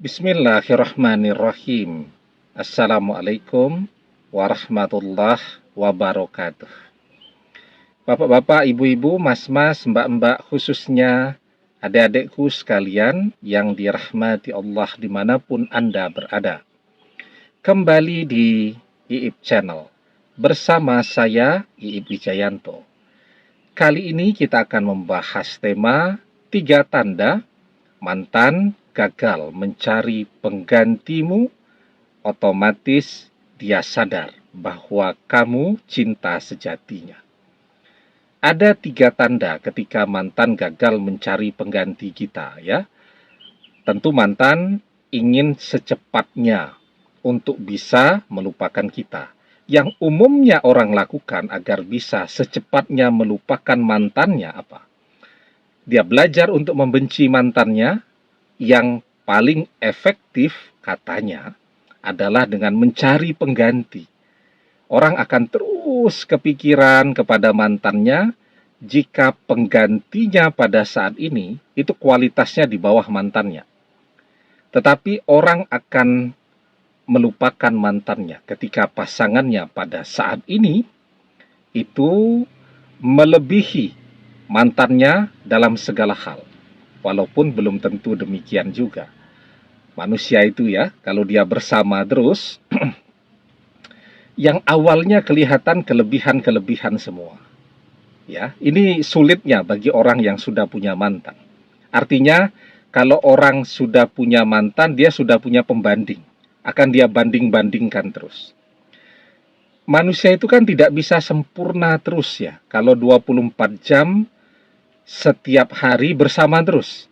Bismillahirrahmanirrahim. Assalamualaikum warahmatullahi wabarakatuh. Bapak-bapak, ibu-ibu, mas-mas, mbak-mbak, khususnya adik-adikku sekalian yang dirahmati Allah dimanapun Anda berada. Kembali di IIP Channel bersama saya, IIP Wijayanto. Kali ini kita akan membahas tema 3 tanda mantan gagal mencari penggantimu, otomatis dia sadar bahwa kamu cinta sejatinya. Ada 3 tanda ketika mantan gagal mencari pengganti kita, ya. Tentu mantan ingin secepatnya untuk bisa melupakan kita. Yang umumnya orang lakukan agar bisa secepatnya melupakan mantannya apa? Dia belajar untuk membenci mantannya. Yang paling efektif katanya adalah dengan mencari pengganti. Orang akan terus kepikiran kepada mantannya jika penggantinya pada saat ini itu kualitasnya di bawah mantannya. Tetapi orang akan melupakan mantannya ketika pasangannya pada saat ini itu melebihi mantannya dalam segala hal. Walaupun belum tentu demikian juga. Manusia itu ya, kalau dia bersama terus, yang awalnya kelihatan kelebihan-kelebihan semua. Ya, ini sulitnya bagi orang yang sudah punya mantan. Artinya, kalau orang sudah punya mantan, dia sudah punya pembanding. Akan dia banding-bandingkan terus. Manusia itu kan tidak bisa sempurna terus ya. Kalau 24 jam setiap hari bersama terus.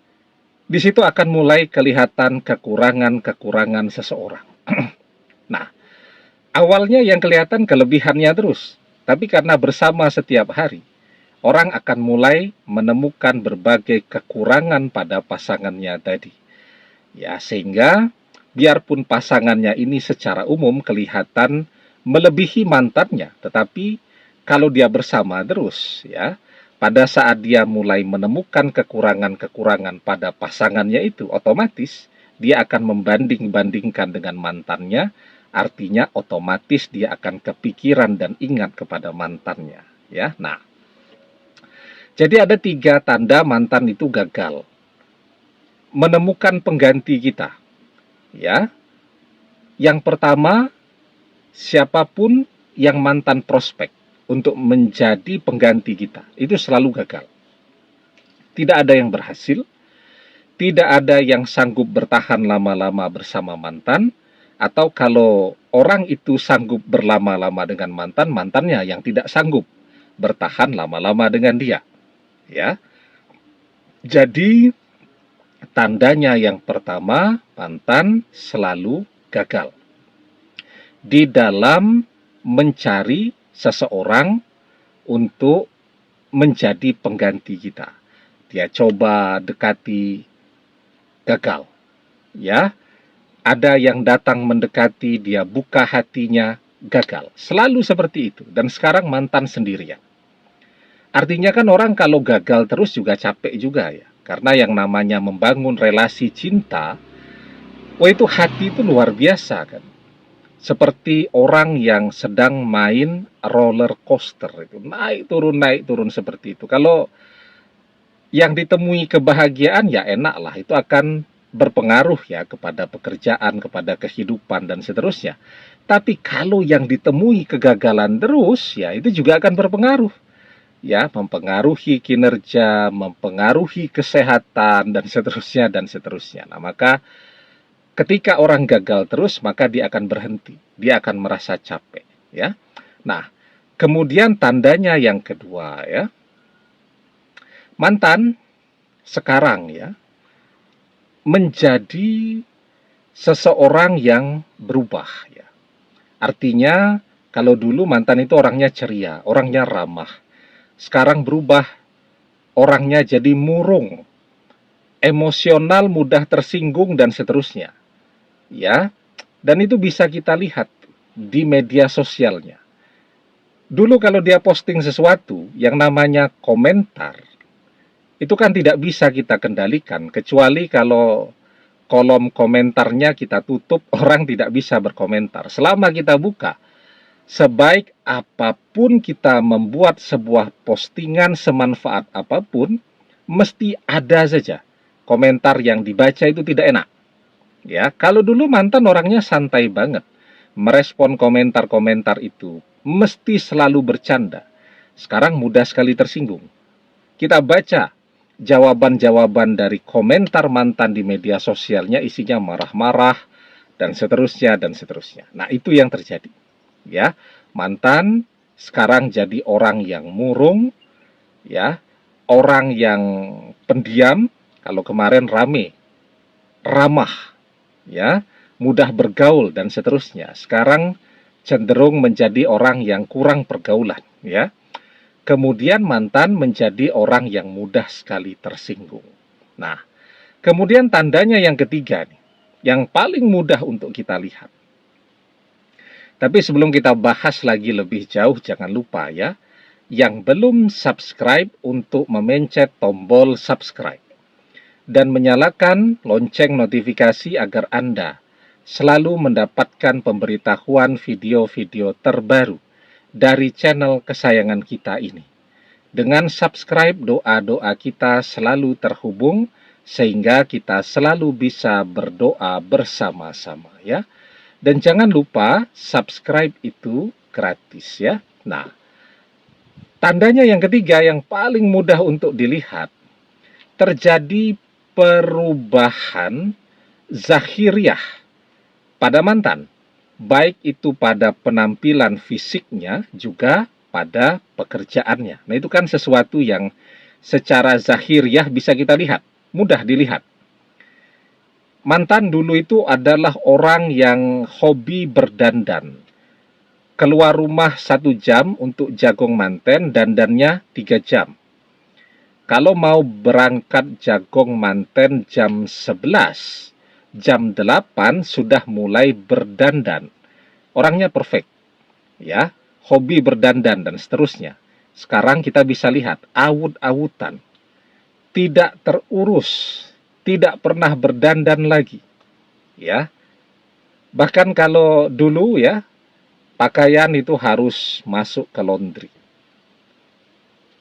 Di situ akan mulai kelihatan kekurangan-kekurangan seseorang. Nah, awalnya yang kelihatan kelebihannya terus. Tapi karena bersama setiap hari, orang akan mulai menemukan berbagai kekurangan pada pasangannya tadi. Ya, sehingga biarpun pasangannya ini secara umum kelihatan melebihi mantannya, tetapi kalau dia bersama terus, ya, pada saat dia mulai menemukan kekurangan-kekurangan pada pasangannya itu, otomatis dia akan membanding-bandingkan dengan mantannya, artinya otomatis dia akan kepikiran dan ingat kepada mantannya. Ya, nah, jadi ada 3 tanda mantan itu gagal menemukan pengganti kita. Ya, yang pertama, siapapun yang mantan prospek untuk menjadi pengganti kita, itu selalu gagal. Tidak ada yang berhasil, tidak ada yang sanggup bertahan lama-lama bersama mantan, atau kalau orang itu sanggup berlama-lama dengan mantan, mantannya yang tidak sanggup bertahan lama-lama dengan dia. Ya. Jadi, tandanya yang pertama, mantan selalu gagal di dalam mencari seseorang untuk menjadi pengganti kita. Dia coba dekati, gagal. Ya, ada yang datang mendekati, dia buka hatinya, gagal. Selalu seperti itu. Dan sekarang mantan sendirian. Artinya kan orang kalau gagal terus juga capek juga ya. Karena yang namanya membangun relasi cinta, itu hati itu luar biasa kan. Seperti orang yang sedang main roller coaster itu, naik turun seperti itu. Kalau yang ditemui kebahagiaan ya enak lah, itu akan berpengaruh ya kepada pekerjaan, kepada kehidupan dan seterusnya. Tapi kalau yang ditemui kegagalan terus ya itu juga akan berpengaruh. Ya, mempengaruhi kinerja, mempengaruhi kesehatan dan seterusnya dan seterusnya. Nah, maka ketika orang gagal terus, maka dia akan berhenti. Dia akan merasa capek, ya. Nah, kemudian tandanya yang kedua, ya. Mantan sekarang ya menjadi seseorang yang berubah ya. Artinya kalau dulu mantan itu orangnya ceria, orangnya ramah. Sekarang berubah, orangnya jadi murung, emosional, mudah tersinggung dan seterusnya. Ya, dan itu bisa kita lihat di media sosialnya. Dulu kalau dia posting sesuatu yang namanya komentar, itu kan tidak bisa kita kendalikan, kecuali kalau kolom komentarnya kita tutup, orang tidak bisa berkomentar. Selama kita buka, sebaik apapun kita membuat sebuah postingan semanfaat apapun, mesti ada saja komentar yang dibaca itu tidak enak. Ya, kalau dulu mantan orangnya santai banget, merespon komentar-komentar itu mesti selalu bercanda. Sekarang mudah sekali tersinggung. Kita baca jawaban-jawaban dari komentar mantan di media sosialnya, isinya marah-marah dan seterusnya dan seterusnya. Nah, itu yang terjadi. Ya, mantan sekarang jadi orang yang murung, ya, orang yang pendiam. Kalau kemarin rame, ramah, ya, mudah bergaul dan seterusnya. Sekarang cenderung menjadi orang yang kurang pergaulan, ya. Kemudian mantan menjadi orang yang mudah sekali tersinggung. Nah, kemudian tandanya yang ketiga nih, yang paling mudah untuk kita lihat. Tapi sebelum kita bahas lagi lebih jauh, jangan lupa ya, yang belum subscribe untuk memencet tombol subscribe dan menyalakan lonceng notifikasi agar Anda selalu mendapatkan pemberitahuan video-video terbaru dari channel kesayangan kita ini. Dengan subscribe, doa-doa kita selalu terhubung sehingga kita selalu bisa berdoa bersama-sama ya. Dan jangan lupa subscribe itu gratis ya. Nah, tandanya yang ketiga yang paling mudah untuk dilihat, terjadi perubahan zahiriah pada mantan. Baik itu pada penampilan fisiknya, juga pada pekerjaannya. Nah, itu kan sesuatu yang secara zahiriah bisa kita lihat, mudah dilihat. Mantan dulu itu adalah orang yang hobi berdandan. Keluar rumah 1 jam untuk jagong manten, dandannya 3 jam. Kalau mau berangkat jagong manten jam 11, jam 8 sudah mulai berdandan. Orangnya perfect, ya, hobi berdandan dan seterusnya. Sekarang kita bisa lihat awut-awutan, tidak terurus, tidak pernah berdandan lagi, ya. Bahkan kalau dulu ya, pakaian itu harus masuk ke laundry.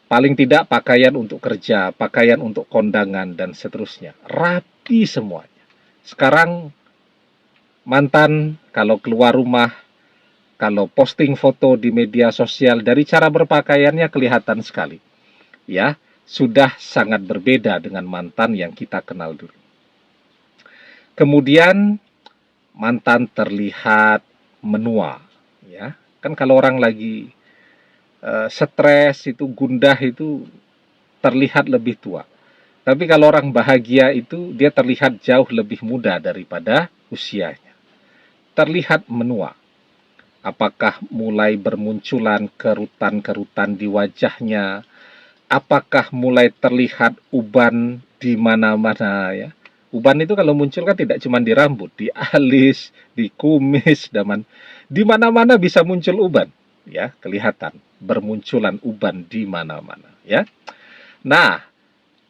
Paling tidak pakaian untuk kerja, pakaian untuk kondangan dan seterusnya, rapi semuanya. Sekarang mantan kalau keluar rumah, kalau posting foto di media sosial, dari cara berpakaiannya kelihatan sekali. Ya, sudah sangat berbeda dengan mantan yang kita kenal dulu. Kemudian mantan terlihat menua, ya. Kan kalau orang lagi stres itu, gundah itu terlihat lebih tua. Tapi kalau orang bahagia itu dia terlihat jauh lebih muda daripada usianya. Terlihat menua. Apakah mulai bermunculan kerutan-kerutan di wajahnya? Apakah mulai terlihat uban di mana-mana ya? Uban itu kalau muncul kan tidak cuma di rambut, di alis, di kumis, di mana-mana bisa muncul uban, ya, kelihatan bermunculan uban di mana-mana, ya. Nah,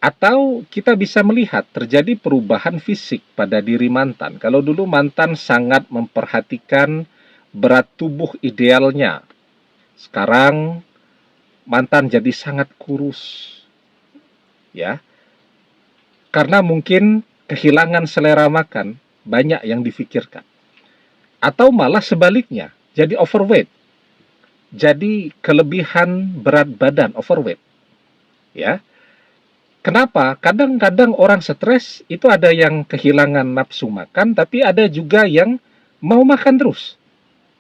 atau kita bisa melihat terjadi perubahan fisik pada diri mantan. Kalau dulu mantan sangat memperhatikan berat tubuh idealnya, sekarang mantan jadi sangat kurus, ya, karena mungkin kehilangan selera makan, banyak yang difikirkan. Atau malah sebaliknya, jadi overweight, jadi kelebihan berat badan, overweight, ya. Kenapa? Kadang-kadang orang stres itu ada yang kehilangan nafsu makan, tapi ada juga yang mau makan terus.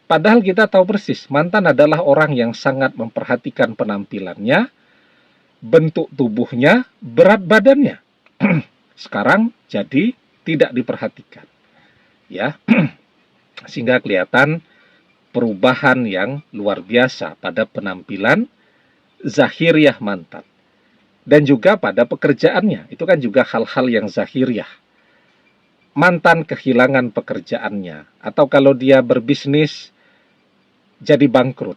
Padahal kita tahu persis, mantan adalah orang yang sangat memperhatikan penampilannya, bentuk tubuhnya, berat badannya. Sekarang jadi tidak diperhatikan, ya. Sehingga kelihatan perubahan yang luar biasa pada penampilan zahiriah mantan. Dan juga pada pekerjaannya, itu kan juga hal-hal yang zahiriah. Mantan kehilangan pekerjaannya, atau kalau dia berbisnis jadi bangkrut,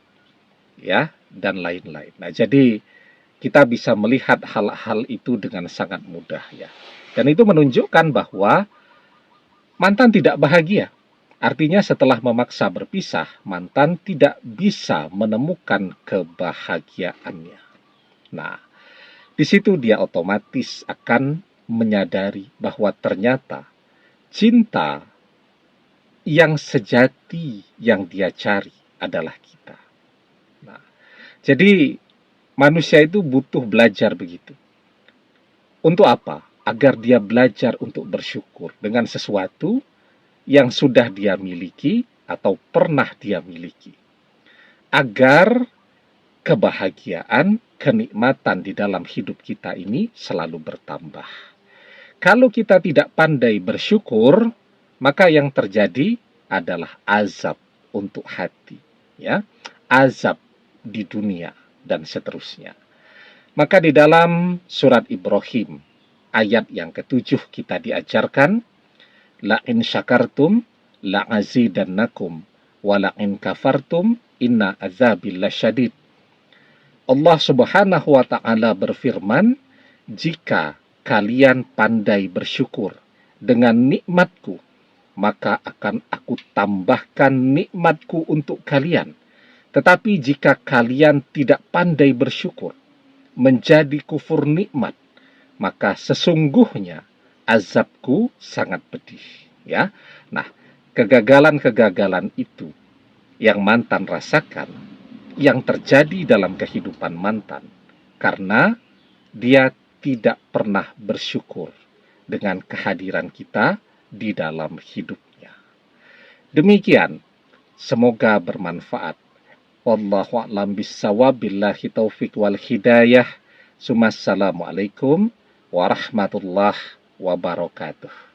ya, dan lain-lain. Nah, jadi kita bisa melihat hal-hal itu dengan sangat mudah, ya. Dan itu menunjukkan bahwa mantan tidak bahagia. Artinya setelah memaksa berpisah, mantan tidak bisa menemukan kebahagiaannya. Nah, di situ dia otomatis akan menyadari bahwa ternyata cinta yang sejati yang dia cari adalah kita. Nah, jadi manusia itu butuh belajar begitu. Untuk apa? Agar dia belajar untuk bersyukur dengan sesuatu yang sudah dia miliki atau pernah dia miliki. Agar kebahagiaan, kenikmatan di dalam hidup kita ini selalu bertambah. Kalau kita tidak pandai bersyukur, maka yang terjadi adalah azab untuk hati, ya, azab di dunia dan seterusnya. Maka di dalam surat Ibrahim ayat yang ke-7 kita diajarkan, la in syakartum la azidannakum wa la in kafartum inna azabil lasyadid. Allah Subhanahu wa taala berfirman, jika kalian pandai bersyukur dengan nikmatku, maka akan aku tambahkan nikmatku untuk kalian. Tetapi jika kalian tidak pandai bersyukur, menjadi kufur nikmat, maka sesungguhnya azabku sangat pedih. Ya, nah, kegagalan-kegagalan itu yang mantan rasakan, yang terjadi dalam kehidupan mantan, karena dia tidak pernah bersyukur dengan kehadiran kita di dalam hidupnya. Demikian, semoga bermanfaat. Wallahu a'lam bishawab, billahi taufik wal hidayah. Assalamualaikum warahmatullahi wabarakatuh.